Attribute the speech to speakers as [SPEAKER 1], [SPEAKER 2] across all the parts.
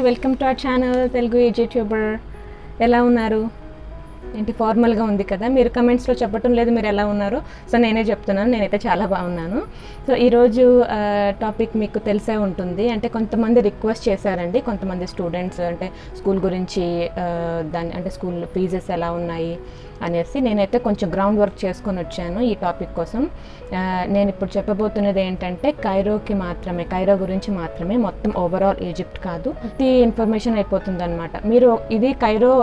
[SPEAKER 1] Welcome to our channel Telugu YouTuber. ఎలా ఉన్నారు? ఏంటి ఫార్మల్గా ఉంది కదా, మీరు కమెంట్స్లో చెప్పటం లేదు మీరు ఎలా ఉన్నారు. సో నేనే చెప్తున్నాను, నేనైతే చాలా బాగున్నాను. సో ఈరోజు టాపిక్ మీకు తెలిసే ఉంటుంది. అంటే కొంతమంది రిక్వెస్ట్ చేశారండి, కొంతమంది స్టూడెంట్స్ అంటే స్కూల్ గురించి దాని అంటే స్కూల్ ఫీజెస్ ఎలా ఉన్నాయి అనేసి. నేనైతే కొంచెం గ్రౌండ్ వర్క్ చేసుకొని వచ్చాను ఈ టాపిక్ కోసం. నేను ఇప్పుడు చెప్పబోతున్నది ఏంటంటే కైరో గురించి మాత్రమే, మొత్తం ఓవరాల్ ఈజిప్ట్ కాదు. ఇది ఇన్ఫర్మేషన్ అయిపోతుంది అనమాట. మీరు ఇది కైరో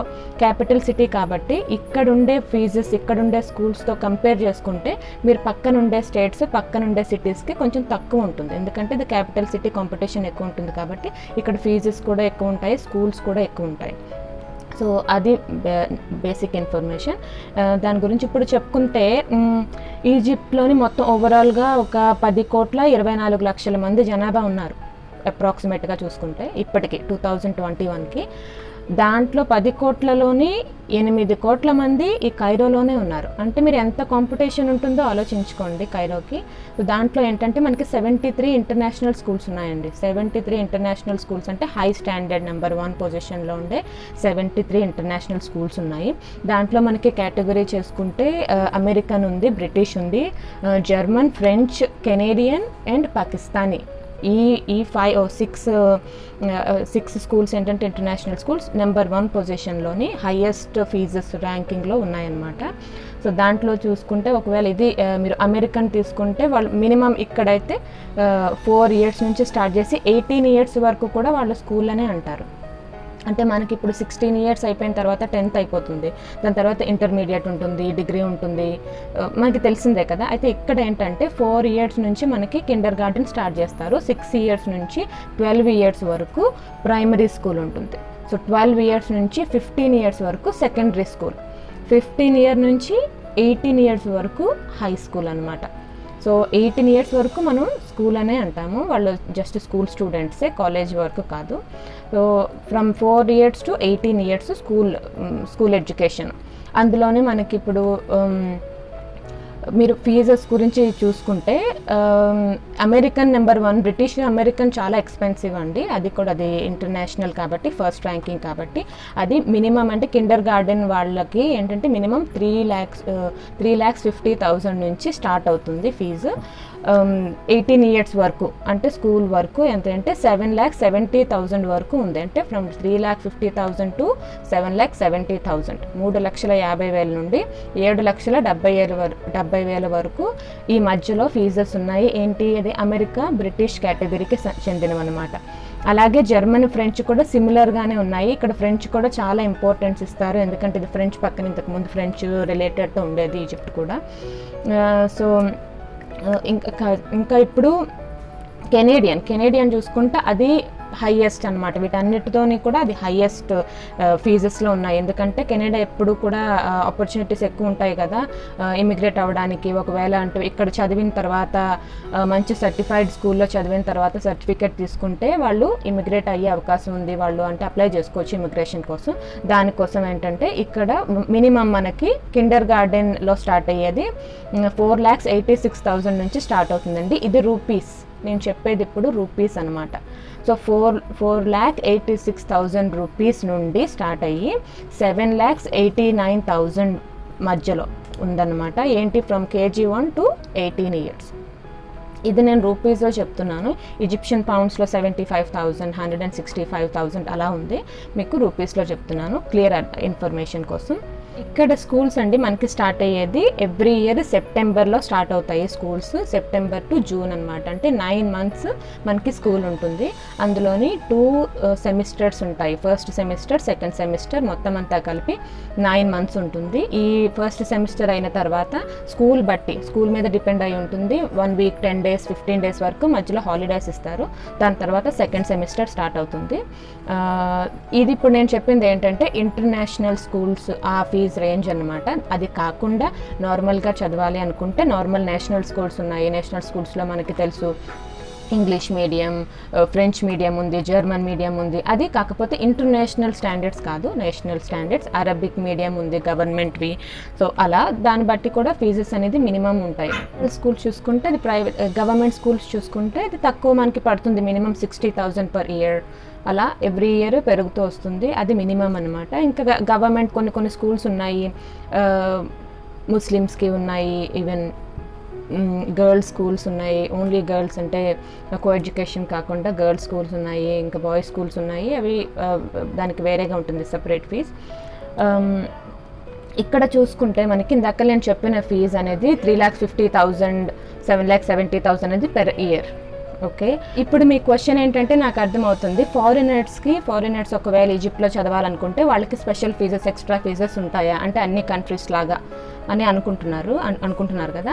[SPEAKER 1] క్యాపిటల్ సిటీ కాబట్టి ఇక్కడుండే ఫీజెస్ ఇక్కడుండే స్కూల్స్తో కంపేర్ చేసుకుంటే మీరు పక్కనుండే స్టేట్స్ పక్కనుండే సిటీస్కి కొంచెం తక్కువ ఉంటుంది. ఎందుకంటే ఇది క్యాపిటల్ సిటీ, కాంపిటీషన్ ఎక్కువ ఉంటుంది కాబట్టి ఇక్కడ ఫీజెస్ కూడా ఎక్కువ ఉంటాయి, స్కూల్స్ కూడా ఎక్కువ ఉంటాయి. సో అది బేసిక్ ఇన్ఫర్మేషన్. దాని గురించి ఇప్పుడు చెప్పుకుంటే ఈజిప్ట్లోని మొత్తం ఓవరాల్గా ఒక 10,24,00,000 మంది జనాభా ఉన్నారు అప్రాక్సిమేట్గా చూసుకుంటే ఇప్పటికి 2021కి. దాంట్లో 10 కోట్లలోని 8 కోట్ల మంది ఈ కైరోలోనే ఉన్నారు. అంటే మీరు ఎంత కాంపిటీషన్ ఉంటుందో ఆలోచించుకోండి కైరోకి. దాంట్లో ఏంటంటే మనకి 73 ఇంటర్నేషనల్ స్కూల్స్ ఉన్నాయండి. 73 ఇంటర్నేషనల్ స్కూల్స్ అంటే హై స్టాండర్డ్ నెంబర్ 1 పొజిషన్లో ఉండే 73 ఇంటర్నేషనల్ స్కూల్స్ ఉన్నాయి. దాంట్లో మనకి కేటగిరీ చేసుకుంటే అమెరికన్ ఉంది, బ్రిటిష్ ఉంది, German, French, Canadian and Pakistani. ఈ 6 స్కూల్స్ ఏంటంటే ఇంటర్నేషనల్ స్కూల్స్ నెంబర్ 1 పొజిషన్లోని హైయెస్ట్ ఫీజెస్ ర్యాంకింగ్లో ఉన్నాయన్నమాట. సో దాంట్లో చూసుకుంటే ఒకవేళ ఇది మీరు అమెరికన్ తీసుకుంటే వాళ్ళు మినిమం ఇక్కడైతే 4 ఇయర్స్ నుంచి స్టార్ట్ చేసి 18 ఇయర్స్ వరకు కూడా వాళ్ళ స్కూల్లోనే అంటారు. అంటే మనకి ఇప్పుడు 16 ఇయర్స్ అయిపోయిన తర్వాత 10th అయిపోతుంది, దాని తర్వాత ఇంటర్మీడియట్ ఉంటుంది, డిగ్రీ ఉంటుంది, మనకి తెలిసిందే కదా. అయితే ఇక్కడ ఏంటంటే 4 ఇయర్స్ నుంచి మనకి కిండర్ గార్డెన్ స్టార్ట్ చేస్తారు. 6 ఇయర్స్ నుంచి 12 ఇయర్స్ వరకు ప్రైమరీ స్కూల్ ఉంటుంది. సో 12 ఇయర్స్ నుంచి 15 ఇయర్స్ వరకు సెకండరీ స్కూల్, 15 ఇయర్ నుంచి 18 ఇయర్స్ వరకు హై స్కూల్ అనమాట. సో 18 ఇయర్స్ వరకు మనం స్కూల్ అనే అంటాము, వాళ్ళు జస్ట్ స్కూల్ స్టూడెంట్సే, కాలేజ్ వరకు కాదు. So from 4 years to 18 years school education. అందులోనే మనకి ఇప్పుడు మీరు ఫీజెస్ గురించి చూసుకుంటే అమెరికన్ నెంబర్ 1, బ్రిటిష్, అమెరికన్ చాలా ఎక్స్పెన్సివ్ అండి. అది ఇంటర్నేషనల్ కాబట్టి, ఫస్ట్ ర్యాంకింగ్ కాబట్టి అది మినిమం అంటే కిండర్ గార్డెన్ వాళ్ళకి ఏంటంటే మినిమం 3,50,000 నుంచి స్టార్ట్ అవుతుంది ఫీజు. 18 ఇయర్స్ వరకు అంటే స్కూల్ వరకు ఎంత అంటే 7,70,000 వరకు ఉంది. అంటే ఫ్రమ్ 3,50,000 టు 7,70,000, 3,50,000 నుండి 7,70,000 వరకు ఈ మధ్యలో ఫీజెస్ ఉన్నాయి. ఏంటి అది అమెరికా, బ్రిటిష్ కేటగిరీకి చెందినవన్నమాట. అలాగే జర్మన్, ఫ్రెంచ్ కూడా సిమిలర్గానే ఉన్నాయి. ఇక్కడ ఫ్రెంచ్ కూడా చాలా ఇంపార్టెన్స్ ఇస్తారు, ఎందుకంటే ఇది ఫ్రెంచ్ పక్కన ఇంతకుముందు ఫ్రెంచ్ రిలేటెడ్తో ఉండేది ఈజిప్ట్ కూడా. సో ఇంకా ఇప్పుడు కెనేడియన్ చూసుకుంటే అది హైయెస్ట్ అనమాట. వీటన్నిటితోని కూడా అది హైయెస్ట్ ఫీజెస్లో ఉన్నాయి. ఎందుకంటే కెనడా ఎప్పుడు కూడా ఆపర్చునిటీస్ ఎక్కువ ఉంటాయి కదా ఇమిగ్రేట్ అవ్వడానికి. ఒకవేళ అంటే ఇక్కడ చదివిన తర్వాత మంచి సర్టిఫైడ్ స్కూల్లో చదివిన తర్వాత సర్టిఫికేట్ తీసుకుంటే వాళ్ళు ఇమిగ్రేట్ అయ్యే అవకాశం ఉంది, వాళ్ళు అంటే అప్లై చేసుకోవచ్చు ఇమిగ్రేషన్ కోసం. దానికోసం ఏంటంటే ఇక్కడ మినిమం మనకి కిండర్ గార్డెన్లో స్టార్ట్ అయ్యేది 4,86,000 నుంచి స్టార్ట్ అవుతుందండి. ఇది రూపీస్, నేను చెప్పేది ఇప్పుడు రూపీస్ అనమాట. సో 4,86,000 రూపీస్ నుండి స్టార్ట్ అయ్యి 7,89,000 మధ్యలో ఉందన్నమాట. ఏంటి ఫ్రమ్ KG1 టు 18 ఇయర్స్. ఇది నేను రూపీస్లో చెప్తున్నాను. ఈజిప్షియన్ పౌండ్స్లో 75,000, 165,000 అలా ఉంది. మీకు రూపీస్లో చెప్తున్నాను క్లియర్ ఇన్ఫర్మేషన్ కోసం. ఇక్కడ స్కూల్స్ అండి మనకి స్టార్ట్ అయ్యేది ఎవ్రీ ఇయర్ సెప్టెంబర్లో స్టార్ట్ అవుతాయి స్కూల్స్. సెప్టెంబర్ టు జూన్ అనమాట. అంటే 9 మంత్స్ మనకి స్కూల్ ఉంటుంది. అందులోని 2 సెమిస్టర్స్ ఉంటాయి. ఫస్ట్ సెమిస్టర్, సెకండ్ సెమిస్టర్, మొత్తం అంతా కలిపి 9 మంత్స్ ఉంటుంది. ఈ ఫస్ట్ సెమిస్టర్ అయిన తర్వాత స్కూల్ బట్టి, స్కూల్ మీద డిపెండ్ అయి ఉంటుంది. 1 వీక్, 10 డేస్, 15 డేస్ వరకు మధ్యలో హాలిడేస్ ఇస్తారు. దాని తర్వాత సెకండ్ సెమిస్టర్ స్టార్ట్ అవుతుంది. ఇది ఇప్పుడు నేను చెప్పింది ఏంటంటే ఇంటర్నేషనల్ స్కూల్స్ ఆ ఫీజు రేంజ్ అనమాట. అది కాకుండా నార్మల్గా చదవాలి అనుకుంటే నార్మల్ నేషనల్ స్కూల్స్ ఉన్నాయి. నేషనల్ స్కూల్స్లో మనకి తెలుసు ఇంగ్లీష్ మీడియం, ఫ్రెంచ్ మీడియం ఉంది, జర్మన్ మీడియం ఉంది. అది కాకపోతే ఇంటర్నేషనల్ స్టాండర్డ్స్ కాదు, నేషనల్ స్టాండర్డ్స్. అరబిక్ మీడియం ఉంది, గవర్నమెంట్వి. సో అలా దాన్ని బట్టి కూడా ఫీజెస్ అనేది మినిమం ఉంటాయి. స్కూల్స్ చూసుకుంటే అది ప్రైవేట్, గవర్నమెంట్ స్కూల్స్ చూసుకుంటే అది తక్కువ మనకి పడుతుంది, మినిమం 60,000 per year. అలా ఎవ్రీ ఇయర్ పెరుగుతూ వస్తుంది, అది మినిమం అనమాట. ఇంకా గవర్నమెంట్ కొన్ని స్కూల్స్ ఉన్నాయి, ముస్లిమ్స్కి ఉన్నాయి, ఈవెన్ గర్ల్స్ స్కూల్స్ ఉన్నాయి. ఓన్లీ గర్ల్స్ అంటే కో ఎడ్యుకేషన్ కాకుండా గర్ల్స్ స్కూల్స్ ఉన్నాయి, ఇంకా బాయ్స్ స్కూల్స్ ఉన్నాయి. అవి దానికి వేరేగా ఉంటుంది సెపరేట్ ఫీజ్. ఇక్కడ చూసుకుంటే మనకి ఇందాక నేను చెప్పిన ఫీజ్ అనేది 3,50,000, 7,70,000 అనేది పెర్ ఇయర్. ఓకే, ఇప్పుడు మీ క్వశ్చన్ ఏంటంటే నాకు అర్థమవుతుంది, ఫారినర్స్ ఒకవేళ ఈజిప్ట్లో చదవాలనుకుంటే వాళ్ళకి స్పెషల్ ఫీజెస్, ఎక్స్ట్రా ఫీజెస్ ఉంటాయా అంటే అన్ని కంట్రీస్ లాగా అని అనుకుంటున్నారు కదా.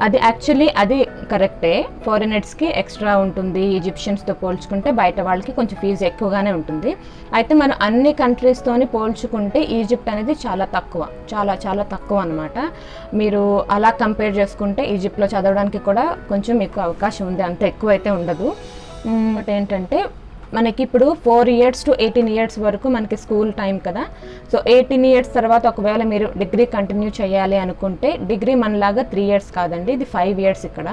[SPEAKER 1] అది యాక్చువల్లీ అది కరెక్టే, ఫారినర్స్కి ఎక్స్ట్రా ఉంటుంది. ఈజిప్షియన్స్తో పోల్చుకుంటే బయట వాళ్ళకి కొంచెం ఫీజు ఎక్కువగానే ఉంటుంది. అయితే మనం అన్ని కంట్రీస్తోని పోల్చుకుంటే ఈజిప్ట్ అనేది చాలా తక్కువ అనమాట. మీరు అలా కంపేర్ చేసుకుంటే ఈజిప్ట్లో చదవడానికి కూడా కొంచెం ఎక్కువ అవకాశం ఉంది, అంత ఎక్కువ అయితే ఉండదు. బట్ ఏంటంటే మనకి ఇప్పుడు 4 years to 18 years వరకు మనకి స్కూల్ టైం కదా. సో 18 years తర్వాత ఒకవేళ మీరు డిగ్రీ కంటిన్యూ చేయాలి అనుకుంటే, డిగ్రీ మనలాగా 3 years కాదండి, ఇది 5 years ఇక్కడ.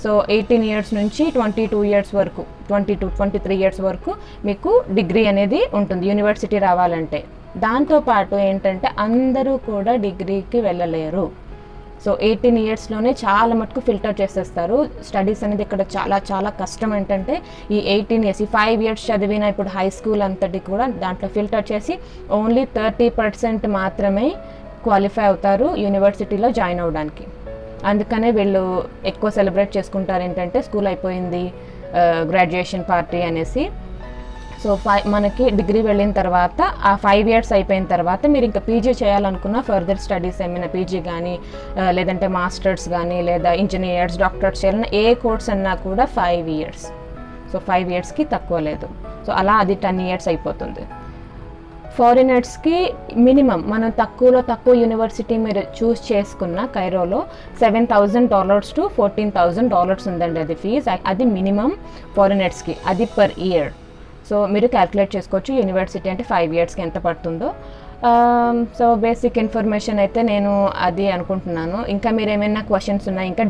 [SPEAKER 1] సో 18 years నుంచి 22 years వరకు, 23 years వరకు మీకు డిగ్రీ అనేది ఉంటుంది యూనివర్సిటీ రావాలంటే. దాంతోపాటు ఏంటంటే అందరూ కూడా డిగ్రీకి వెళ్ళలేరు. సో 18 yearsలోనే చాలా మటుకు ఫిల్టర్ చేసేస్తారు. స్టడీస్ అనేది ఇక్కడ చాలా కష్టం. ఏంటంటే ఈ 18 years, ఈ 5 years చదివిన ఇప్పుడు హై స్కూల్ అంతటి కూడా దాంట్లో ఫిల్టర్ చేసి ఓన్లీ 30% మాత్రమే క్వాలిఫై అవుతారు యూనివర్సిటీలో జాయిన్ అవ్వడానికి. అందుకనే వీళ్ళు ఎక్కువ సెలబ్రేట్ చేసుకుంటారు ఏంటంటే స్కూల్ అయిపోయింది, గ్రాడ్యుయేషన్ పార్టీ అనేసి. సో మనకి డిగ్రీ వెళ్ళిన తర్వాత ఆ 5 years అయిపోయిన తర్వాత మీరు ఇంకా పీజీ చేయాలనుకున్న ఫర్దర్ స్టడీస్ ఏమైనా పీజీ కానీ లేదంటే మాస్టర్స్ కానీ లేదా ఇంజనీర్స్, డాక్టర్స్ చేయాలన్నా ఏ కోర్స్ అన్నా కూడా 5 years. సో 5 yearsకి తక్కువ లేదు. సో అలా అది 10 years అయిపోతుంది. ఫారినర్స్కి మినిమం మనం తక్కువ యూనివర్సిటీ మీరు చూస్ చేసుకున్న కైరోలో $7,000 to $14,000 ఉందండి అది ఫీజ్. అది మినిమం ఫారినర్స్కి, అది పర్ ఇయర్. సో మీరు క్యాల్కులేట్ చేసుకోవచ్చు యూనివర్సిటీ అంటే 5 yearsకి ఎంత పడుతుందో. సో బేసిక్ ఇన్ఫర్మేషన్ అయితే నేను అది అనుకుంటున్నాను. ఇంకా మీరు ఏమైనా క్వశ్చన్స్ ఉన్నాయి, ఇంకా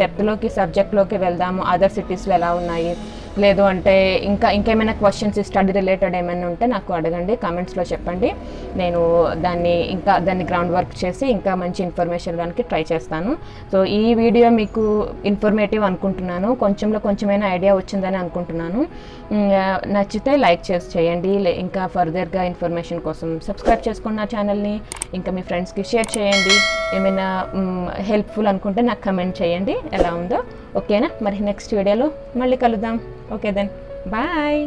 [SPEAKER 1] డెప్త్లోకి సబ్జెక్ట్లోకి వెళ్దాము, అదర్ సిటీస్లో ఎలా ఉన్నాయి, లేదు అంటే ఇంకేమైనా క్వశ్చన్స్ స్టడీ రిలేటెడ్ ఏమైనా ఉంటే నాకు అడగండి, కామెంట్స్లో చెప్పండి. నేను దాన్ని గ్రౌండ్ వర్క్ చేసి ఇంకా మంచి ఇన్ఫర్మేషన్ ఇవ్వడానికి ట్రై చేస్తాను. సో ఈ వీడియో మీకు ఇన్ఫర్మేటివ్ అనుకుంటున్నాను, కొంచెమైనా ఐడియా వచ్చిందని అనుకుంటున్నాను. నచ్చితే లైక్ చేయండి. ఇంకా ఫర్దర్గా ఇన్ఫర్మేషన్ కోసం సబ్స్క్రైబ్ చేసుకోండి నా ఛానల్ని. ఇంకా మీ ఫ్రెండ్స్కి షేర్ చేయండి. ఏమైనా హెల్ప్ఫుల్ అనుకుంటే నాకు కమెంట్ చేయండి ఎలా ఉందో. ఓకేనా, మరి నెక్స్ట్ వీడియోలో మళ్ళీ కలుద్దాం. Okay then, bye.